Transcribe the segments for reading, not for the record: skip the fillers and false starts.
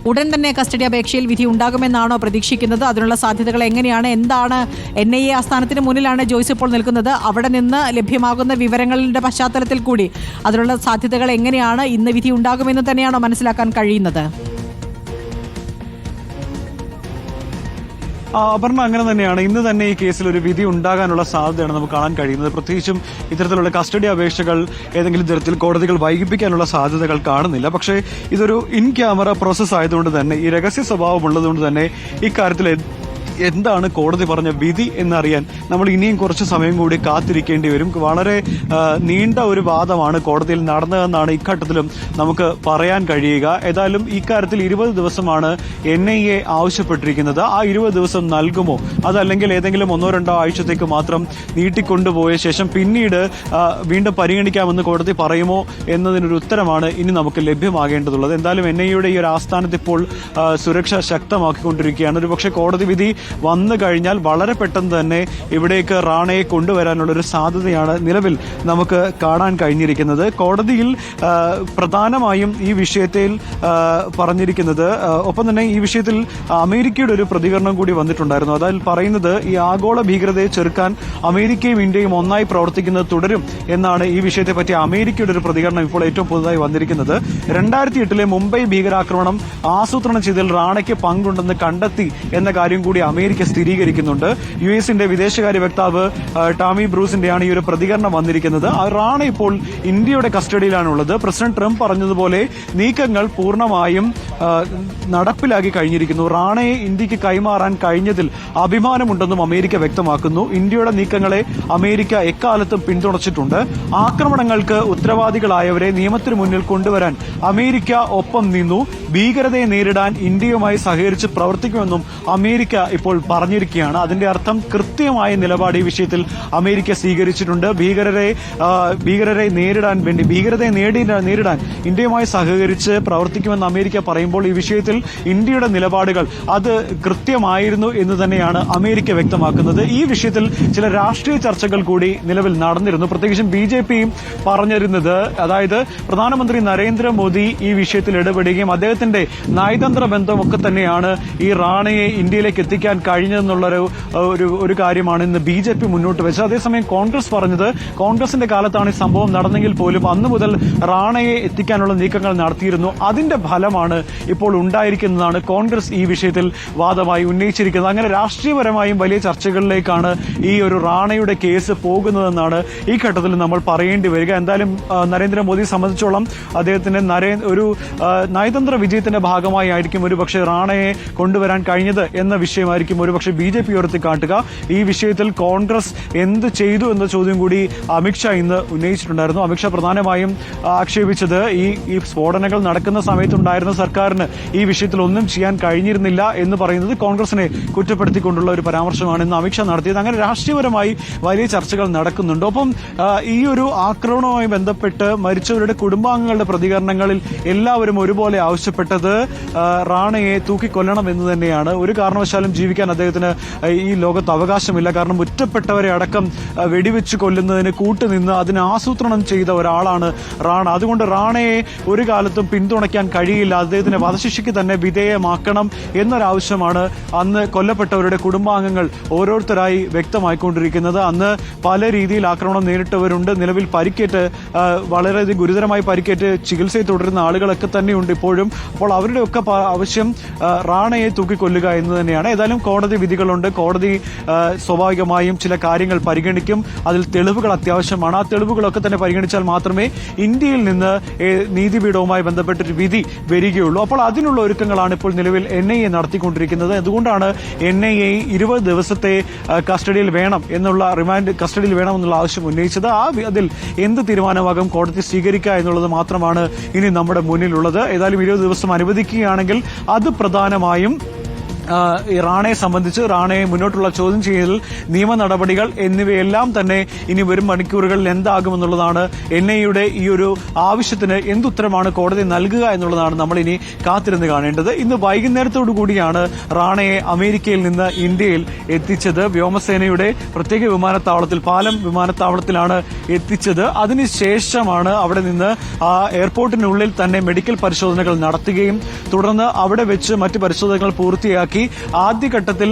ഉടൻ തന്നെ കസ്റ്റഡി അപേക്ഷയിൽ വിധി ഉണ്ടാകുമെന്നാണോ പ്രതീക്ഷിക്കുന്നത്? അതിനുള്ള സാധ്യതകൾ എങ്ങനെയാണ്? എന്താണ് NIA ആസ്ഥാനത്തിന് മുന്നിലാണ് ജോയ്സ് ഇപ്പോൾ നിൽക്കുന്നത്. അവിടെ നിന്ന് ലഭ്യമാകുന്ന വിവരങ്ങളുടെ പശ്ചാത്തലത്തിൽ കൂടി അതിനുള്ള സാധ്യതകൾ എങ്ങനെയാണ്? ഇന്ന് വിധി ഉണ്ടാകുമെന്ന് തന്നെയാണോ മനസ്സിലാക്കാൻ കഴിയുന്നത്? അപർണ, അങ്ങനെ തന്നെയാണ്. ഇന്ന് തന്നെ ഈ കേസിൽ ഒരു വിധി ഉണ്ടാകാനുള്ള സാധ്യതയാണ് നമുക്ക് കാണാൻ കഴിയുന്നത്. പ്രത്യേകിച്ചും ഇത്തരത്തിലുള്ള കസ്റ്റഡി അപേക്ഷകൾ ഏതെങ്കിലും തരത്തിൽ കോടതികൾ വൈകിപ്പിക്കാനുള്ള സാധ്യതകൾ കാണുന്നില്ല. പക്ഷേ ഇതൊരു ഇൻ ക്യാമറ പ്രോസസ് ആയതുകൊണ്ട് തന്നെ, ഈ രഹസ്യ സ്വഭാവം ഉള്ളതുകൊണ്ട് തന്നെ ഇക്കാര്യത്തിൽ എന്താണ് കോടതി പറഞ്ഞ വിധി എന്നറിയാൻ നമ്മൾ ഇനിയും കുറച്ച് സമയം കൂടി കാത്തിരിക്കേണ്ടി വരും. വളരെ നീണ്ട ഒരു വാദമാണ് കോടതിയിൽ നടന്നതെന്നാണ് ഇഘട്ടത്തിലും നമുക്ക് പറയാൻ കഴിയുക. ഏതായാലും ഇക്കാര്യത്തിൽ 20 ദിവസമാണ് NIA ആവശ്യപ്പെട്ടിരിക്കുന്നത്. ആ 20 ദിവസം നൽകുമോ, അതല്ലെങ്കിൽ ഏതെങ്കിലും 1-2 ആഴ്ചത്തേക്ക് മാത്രം നീട്ടിക്കൊണ്ടുപോയ ശേഷം പിന്നീട് വീണ്ടും പരിഗണിക്കാമെന്ന് കോടതി പറയുമോ എന്നതിനൊരു ഉത്തരമാണ് ഇനി നമുക്ക് ലഭ്യമാകേണ്ടതുള്ളത്. എന്തായാലും NIAയുടെ ഈ ഒരു ആസ്ഥാനത്ത് ഇപ്പോൾ സുരക്ഷ ശക്തമാക്കിക്കൊണ്ടിരിക്കുകയാണ്. ഒരുപക്ഷെ കോടതി വിധി വന്നു കഴിഞ്ഞാൽ വളരെ പെട്ടെന്ന് തന്നെ ഇവിടേക്ക് റാണയെ കൊണ്ടുവരാനുള്ള ഒരു സാധ്യതയാണ് നിലവിൽ നമുക്ക് കാണാൻ കഴിഞ്ഞിരിക്കുന്നത്. കോടതിയിൽ പ്രധാനമായും ഈ വിഷയത്തിൽ പറഞ്ഞിരിക്കുന്നത്, ഒപ്പം തന്നെ ഈ വിഷയത്തിൽ അമേരിക്കയുടെ ഒരു പ്രതികരണം കൂടി വന്നിട്ടുണ്ടായിരുന്നു. അതിൽ പറയുന്നത് ഈ ആഗോള ഭീകരതയെ ചെറുക്കാൻ അമേരിക്കയും ഇന്ത്യയും ഒന്നായി പ്രവർത്തിക്കുന്നത് തുടരും എന്നാണ് ഈ വിഷയത്തെ പറ്റി അമേരിക്കയുടെ ഒരു പ്രതികരണം ഇപ്പോൾ ഏറ്റവും പുതുതായി വന്നിരിക്കുന്നത്. 2008 മുംബൈ ഭീകരാക്രമണം ആസൂത്രണം ചെയ്തതിൽ റാണയ്ക്ക് പങ്കുണ്ടെന്ന് കണ്ടെത്തി എന്ന കാര്യം കൂടി അമേരിക്ക സ്ഥിരീകരിക്കുന്നുണ്ട്. US വിദേശകാര്യ വക്താവ് ടാമി ബ്രൂസിന്റെയാണ് ഈ ഒരു പ്രതികരണം വന്നിരിക്കുന്നത്. റാണ ഇപ്പോൾ ഇന്ത്യയുടെ കസ്റ്റഡിയിലാണുള്ളത്. പ്രസിഡന്റ് ട്രംപ് പറഞ്ഞതുപോലെ നീക്കങ്ങൾ പൂർണ്ണമായും നടപ്പിലാക്കി കഴിഞ്ഞിരിക്കുന്നു. റാണയെ ഇന്ത്യക്ക് കൈമാറാൻ കഴിഞ്ഞതിൽ അഭിമാനമുണ്ടെന്നും അമേരിക്ക വ്യക്തമാക്കുന്നു. ഇന്ത്യയുടെ നീക്കങ്ങളെ അമേരിക്ക എക്കാലത്തും പിന്തുണച്ചിട്ടുണ്ട്. ആക്രമണങ്ങൾക്ക് ഉത്തരവാദികളായവരെ നിയമത്തിന് മുന്നിൽ കൊണ്ടുവരാൻ അമേരിക്ക ഒപ്പം നിന്നു. ഭീകരതയെ നേരിടാൻ ഇന്ത്യയുമായി സഹകരിച്ച് പ്രവർത്തിക്കുമെന്നും അമേരിക്ക ഇപ്പോൾ പറഞ്ഞിരിക്കുകയാണ്. അതിന്റെ അർത്ഥം കൃത്യമായ നിലപാട് ഈ വിഷയത്തിൽ അമേരിക്ക സ്വീകരിച്ചിട്ടുണ്ട്. ഭീകരരെ നേരിടാൻ വേണ്ടി, ഭീകരതയെ നേരിടാൻ ഇന്ത്യയുമായി സഹകരിച്ച് പ്രവർത്തിക്കുമെന്ന് അമേരിക്ക പറയുമ്പോൾ ഈ വിഷയത്തിൽ ഇന്ത്യയുടെ നിലപാടുകൾ അത് കൃത്യമായിരുന്നു എന്ന് തന്നെയാണ് അമേരിക്ക വ്യക്തമാക്കുന്നത്. ഈ വിഷയത്തിൽ ചില രാഷ്ട്രീയ ചർച്ചകൾ കൂടി നിലവിൽ നടന്നിരുന്നു. പ്രത്യേകിച്ചും BJP പറഞ്ഞിരുന്നത്, അതായത് പ്രധാനമന്ത്രി നരേന്ദ്രമോദി ഈ വിഷയത്തിൽ ഇടപെടുകയും അദ്ദേഹത്തിന്റെ നയതന്ത്ര ബന്ധമൊക്കെ തന്നെയാണ് ഈ റാണയെ ഇന്ത്യയിലേക്ക് എത്തിക്കാൻ കഴിഞ്ഞതെന്നുള്ള ഒരു കാര്യമാണ് ഇന്ന് BJP മുന്നോട്ട് വെച്ചത്. അതേസമയം കോൺഗ്രസ് പറഞ്ഞത്, കോൺഗ്രസിന്റെ കാലത്താണ് ഈ സംഭവം നടന്നെങ്കിൽ പോലും അന്നു മുതൽ റാണയെ എത്തിക്കാനുള്ള നീക്കങ്ങൾ നടത്തിയിരുന്നു. അതിന്റെ ഫലമാണ് ഇപ്പോൾ ഉണ്ടായിരിക്കുന്നതാണ് കോൺഗ്രസ് ഈ വിഷയത്തിൽ വാദമായി ഉന്നയിച്ചിരിക്കുന്നത്. അങ്ങനെ രാഷ്ട്രീയപരമായും വലിയ ചർച്ചകളിലേക്കാണ് ഈ ഒരു റാണയുടെ കേസ് പോകുന്നതെന്നാണ് ഈ ഘട്ടത്തിൽ നമ്മൾ പറയേണ്ടി വരിക. എന്തായാലും നരേന്ദ്രമോദിയെ സംബന്ധിച്ചോളം അദ്ദേഹത്തിന്റെ ഒരു നയതന്ത്ര വിജയത്തിന്റെ ഭാഗമായി ആയിരിക്കും ഒരുപക്ഷെ റാണയെ കൊണ്ടുവരാൻ കഴിഞ്ഞത് എന്ന വിഷയമായിരിക്കും ഒരുപക്ഷെ BJP ഉയർത്തിക്കാട്ടുക. ഈ വിഷയത്തിൽ കോൺഗ്രസ് എന്ത് ചെയ്തു എന്ന ചോദ്യം കൂടി അമിത്ഷാ ഇന്ന് ഉന്നയിച്ചിട്ടുണ്ടായിരുന്നു. അമിത്ഷാ പ്രധാനമായും ആക്ഷേപിച്ചത് ഈ സ്ഫോടനങ്ങൾ നടക്കുന്ന സമയത്തുണ്ടായിരുന്ന സർക്കാരിന് ഈ വിഷയത്തിൽ ഒന്നും ചെയ്യാൻ കഴിഞ്ഞിരുന്നില്ല എന്ന് പറയുന്നത് കോൺഗ്രസിനെ കുറ്റപ്പെടുത്തിക്കൊണ്ടുള്ള ഒരു പരാമർശമാണ് ഇന്ന് അമിത്ഷാ നടത്തിയത്. അങ്ങനെ രാഷ്ട്രീയപരമായി വലിയ ചർച്ചകൾ നടക്കുന്നുണ്ട്. ഒപ്പം ഈ ഒരു ആക്രമണവുമായി ബന്ധപ്പെട്ട് മരിച്ചവരുടെ കുടുംബാംഗങ്ങളുടെ പ്രതികരണങ്ങളിൽ എല്ലാവരും ഒരുപോലെ ആവശ്യപ്പെട്ടത് റാണയെ തൂക്കിക്കൊല്ലണം എന്ന് തന്നെയാണ്. ഒരു കാരണവശാലും ജീവിക്കാൻ അദ്ദേഹത്തിന് ഈ ലോകത്ത് അവകാശമില്ല. കാരണം ഒറ്റപ്പെട്ടവരെ അടക്കം വെടിവെച്ച് കൊല്ലുന്നതിന് കൂട്ടുനിന്ന് അതിന് ആസൂത്രണം ചെയ്ത ഒരാളാണ് റാണ. അതുകൊണ്ട് റാണയെ ഒരു കാലത്തും പിന്തുണയ്ക്കാൻ കഴിയില്ല. അദ്ദേഹത്തിന് വധശിക്ഷയ്ക്ക് തന്നെ വിധേയമാക്കണം എന്നൊരാവശ്യമാണ് അന്ന് കൊല്ലപ്പെട്ടവരുടെ കുടുംബാംഗങ്ങൾ ഓരോരുത്തരായി വ്യക്തമായിക്കൊണ്ടിരിക്കുന്നത്. അന്ന് പല രീതിയിൽ ആക്രമണം നേരിട്ടവരുണ്ട്. നിലവിൽ പരിക്കേറ്റ് വളരെയധികം ഗുരുതരമായി പരിക്കേറ്റ് ചികിത്സയിൽ തുടരുന്ന ആളുകളൊക്കെ തന്നെയുണ്ട് ഇപ്പോഴും. അപ്പോൾ അവരുടെയൊക്കെ ആവശ്യം റാണയെ തൂക്കിക്കൊല്ലുക എന്ന് തന്നെയാണ്. ഏതായാലും കോടതി വിധികളുണ്ട്. കോടതി സ്വാഭാവികമായും ചില കാര്യങ്ങൾ പരിഗണിക്കും. അതിൽ തെളിവുകൾ അത്യാവശ്യമാണ്. ആ തെളിവുകളൊക്കെ തന്നെ പരിഗണിച്ചാൽ മാത്രമേ ഇന്ത്യയിൽ നിന്ന് നീതിപീഠവുമായി ബന്ധപ്പെട്ടൊരു വിധി വരികയുള്ളൂ. അപ്പോൾ അതിനുള്ള ഒരുക്കങ്ങളാണ് ഇപ്പോൾ നിലവിൽ NIA നടത്തിക്കൊണ്ടിരിക്കുന്നത്. അതുകൊണ്ടാണ് NIA 20 ദിവസത്തെ കസ്റ്റഡിയിൽ വേണം എന്നുള്ള കസ്റ്റഡിയിൽ വേണമെന്നുള്ള ആവശ്യം ഉന്നയിച്ചത്. അതിൽ എന്ത് തീരുമാനമാകും കോടതി സ്വീകരിക്കുക എന്നുള്ളത് മാത്രമാണ് ഇനി നമ്മുടെ മുന്നിലുള്ളത്. ഏതായാലും 20 ദിവസം അനുവദിക്കുകയാണെങ്കിൽ അത് പ്രധാനമായും ഈ റാണയെ സംബന്ധിച്ച് റാണയെ മുന്നോട്ടുള്ള ചോദ്യം ചെയ്യൽ, നിയമ നടപടികൾ എന്നിവയെല്ലാം തന്നെ ഇനി വരും മണിക്കൂറുകളിൽ എന്താകുമെന്നുള്ളതാണ്. NIA-യുടെ ഈ ഒരു ആവശ്യത്തിന് എന്തുത്തരമാണ് കോടതി നൽകുക എന്നുള്ളതാണ് നമ്മൾ ഇനി കാത്തിരുന്ന് കാണേണ്ടത്. ഇന്ന് വൈകുന്നേരത്തോടു കൂടിയാണ് റാണയെ അമേരിക്കയിൽ നിന്ന് ഇന്ത്യയിൽ എത്തിച്ചത്. വ്യോമസേനയുടെ പ്രത്യേക വിമാനത്താവളത്തിൽ, പാലം വിമാനത്താവളത്തിലാണ് എത്തിച്ചത്. അതിനുശേഷമാണ് അവിടെ നിന്ന് ആ എയർപോർട്ടിനുള്ളിൽ തന്നെ മെഡിക്കൽ പരിശോധനകൾ നടത്തുകയും തുടർന്ന് അവിടെ വെച്ച് മറ്റ് പരിശോധനകൾ പൂർത്തിയാക്കി ആദ്യഘട്ടത്തിൽ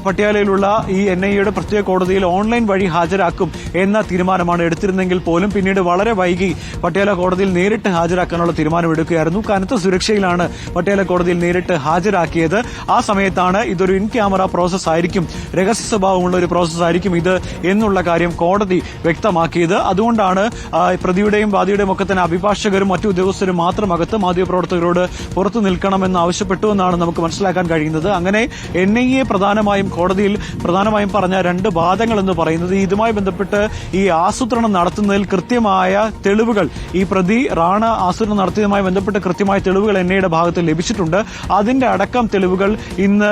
പട്യാലയിലുള്ള ഈ NIA-യുടെ പ്രത്യേക കോടതിയിൽ ഓൺലൈൻ വഴി ഹാജരാക്കും എന്ന തീരുമാനമാണ് എടുത്തിരുന്നെങ്കിൽ പോലും പിന്നീട് വളരെ വൈകി പട്യാല കോടതിയിൽ നേരിട്ട് ഹാജരാക്കാനുള്ള തീരുമാനമെടുക്കുകയായിരുന്നു. കനത്ത സുരക്ഷയിലാണ് പട്യാല കോടതിയിൽ നേരിട്ട് ഹാജരാക്കിയത്. ആ സമയത്താണ് ഇതൊരു ഇൻ ക്യാമറ പ്രോസസ് ആയിരിക്കും, രഹസ്യ സ്വഭാവമുള്ള ഒരു പ്രോസസ് ആയിരിക്കും ഇത് എന്നുള്ള കാര്യം കോടതി വ്യക്തമാക്കിയത്. അതുകൊണ്ടാണ് പ്രതിയുടെയും വാദിയുടെയും ഒക്കെ തന്നെ അഭിഭാഷകരും മറ്റു ഉദ്യോഗസ്ഥരും മാത്രം അകത്ത്, മാധ്യമപ്രവർത്തകരോട് പുറത്തു നിൽക്കണമെന്ന് ആവശ്യപ്പെട്ടു എന്നാണ് നമുക്ക് മനസ്സിലാക്കാൻ കഴിയുന്നത്. അങ്ങനെ NIA പ്രധാനമായും കോടതിയിൽ പ്രധാനമായും പറഞ്ഞ രണ്ട് വാദങ്ങൾ എന്ന് പറയുന്നത് ഇതുമായി ബന്ധപ്പെട്ട് ഈ ആസൂത്രണം നടത്തുന്നതിൽ കൃത്യമായ തെളിവുകൾ, ഈ പ്രതി റാണ ആസൂത്രണം നടത്തിയതുമായി ബന്ധപ്പെട്ട് കൃത്യമായ തെളിവുകൾ NIA-യുടെ ഭാഗത്ത് ലഭിച്ചിട്ടുണ്ട്. അതിന്റെ അടക്കം തെളിവുകൾ ഇന്ന്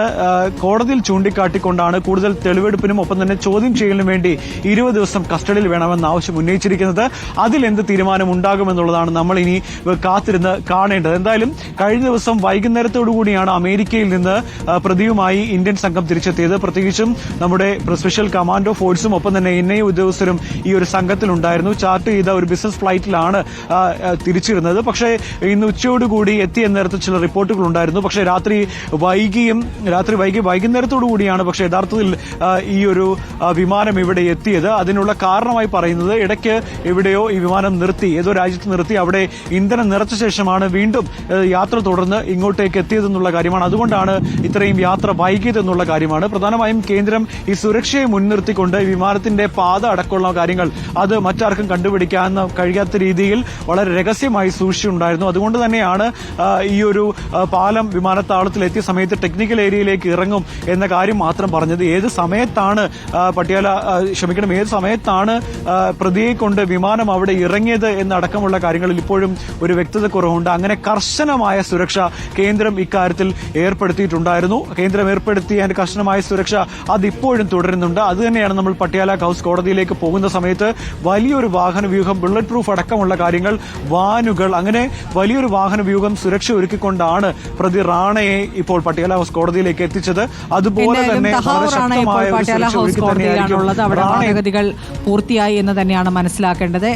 കോടതിയിൽ ചൂണ്ടിക്കാട്ടിക്കൊണ്ടാണ് കൂടുതൽ തെളിവെടുപ്പിനും ഒപ്പം തന്നെ ചോദ്യം ചെയ്യലിനും വേണ്ടി 20 ദിവസം കസ്റ്റഡിയിൽ വേണമെന്ന ആവശ്യം ഉന്നയിച്ചിരിക്കുന്നത്. അതിൽ എന്ത് തീരുമാനം ഉണ്ടാകുമെന്നുള്ളതാണ് നമ്മൾ ഇനി കാത്തിരുന്ന് കാണേണ്ടത്. എന്തായാലും കഴിഞ്ഞ ദിവസം വൈകുന്നേരത്തോടുകൂടിയാണ് അമേരിക്കയിൽ നിന്ന് പ്രതിയുമായി ഇന്ത്യൻ സംഘം തിരിച്ചെത്തിയത്. പ്രത്യേകിച്ചും നമ്മുടെ സ്പെഷ്യൽ കമാൻഡോ ഫോഴ്സും ഒപ്പം തന്നെ NIA ഉദ്യോഗസ്ഥരും ഈ ഒരു സംഘത്തിലുണ്ടായിരുന്നു. ചാർട്ട് ചെയ്ത ഒരു ബിസിനസ് ഫ്ലൈറ്റിലാണ് തിരിച്ചിരുന്നത്. പക്ഷേ ഇന്ന് ഉച്ചയോടുകൂടി എത്തിയ നേരത്തെ ചില റിപ്പോർട്ടുകൾ ഉണ്ടായിരുന്നു. പക്ഷേ രാത്രി വൈകി വൈകുന്നേരത്തോടുകൂടിയാണ് പക്ഷേ യഥാർത്ഥത്തിൽ ഈ ഒരു വിമാനം ഇവിടെ എത്തിയത്. അതിനുള്ള കാരണമായി പറയുന്നത് ഇടയ്ക്ക് എവിടെയോ ഈ വിമാനം നിർത്തി, ഏതോ രാജ്യത്ത് നിർത്തി അവിടെ ഇന്ധനം നിറച്ച ശേഷമാണ് വീണ്ടും യാത്ര തുടർന്ന് ഇങ്ങോട്ടേക്ക് എത്തിയതെന്നുള്ള കാര്യമാണ്. അതുകൊണ്ടാണ് ഇത്രയും യാത്ര വൈകിയതെന്നുള്ള കാര്യമാണ്. പ്രധാനമായും കേന്ദ്രം ഈ സുരക്ഷയെ മുൻനിർത്തിക്കൊണ്ട് വിമാനത്തിന്റെ പാത അടക്കമുള്ള കാര്യങ്ങൾ അത് മറ്റാർക്കും കണ്ടുപിടിക്കാൻ കഴിയാത്ത രീതിയിൽ വളരെ രഹസ്യമായി സൂക്ഷിച്ചിട്ടുണ്ടായിരുന്നു. അതുകൊണ്ട് തന്നെയാണ് ഈ ഒരു പാലം വിമാനത്താവളത്തിൽ എത്തിയ സമയത്ത് ടെക്നിക്കൽ ഏരിയയിലേക്ക് ഇറങ്ങും എന്ന കാര്യം മാത്രം പറഞ്ഞത്. ഏത് സമയത്താണ് ഏത് സമയത്താണ് പ്രതിയെ കൊണ്ട് വിമാനം അവിടെ ഇറങ്ങിയത് എന്നടക്കമുള്ള കാര്യങ്ങളിൽ ഇപ്പോഴും ഒരു വ്യക്തത കുറവുണ്ട്. അങ്ങനെ കർശനമായ സുരക്ഷ കേന്ദ്രം ഇക്കാര്യത്തിൽ ഏർപ്പെടുത്തിയിട്ടുണ്ടായിരുന്നു. കേന്ദ്രം ഏർപ്പെടുത്തിയ കർശനമായ സുരക്ഷ അതിപ്പോഴും തുടരുന്നുണ്ട്. അതുതന്നെയാണ് നമ്മൾ പട്യാല ഹൌസ് കോടതിയിലേക്ക് പോകുന്ന സമയത്ത് വലിയൊരു വാഹന വ്യൂഹം, ബുള്ളറ്റ് പ്രൂഫ് അടക്കമുള്ള കാര്യങ്ങൾ, വാനുകൾ, അങ്ങനെ വലിയൊരു വാഹന വ്യൂഹം സുരക്ഷ ഒരുക്കിക്കൊണ്ടാണ് പ്രതി റാണയെ ഇപ്പോൾ പട്യാല ഹൌസ് കോടതിയിലേക്ക് എത്തിച്ചത്. അതുപോലെ തന്നെ പട്യാല ഹൌസ് കോടതിയിലാണുള്ളത്. അവിടെ വാദഗതികൾ പൂർത്തിയായി എന്ന് തന്നെയാണ് മനസ്സിലാക്കേണ്ടത്.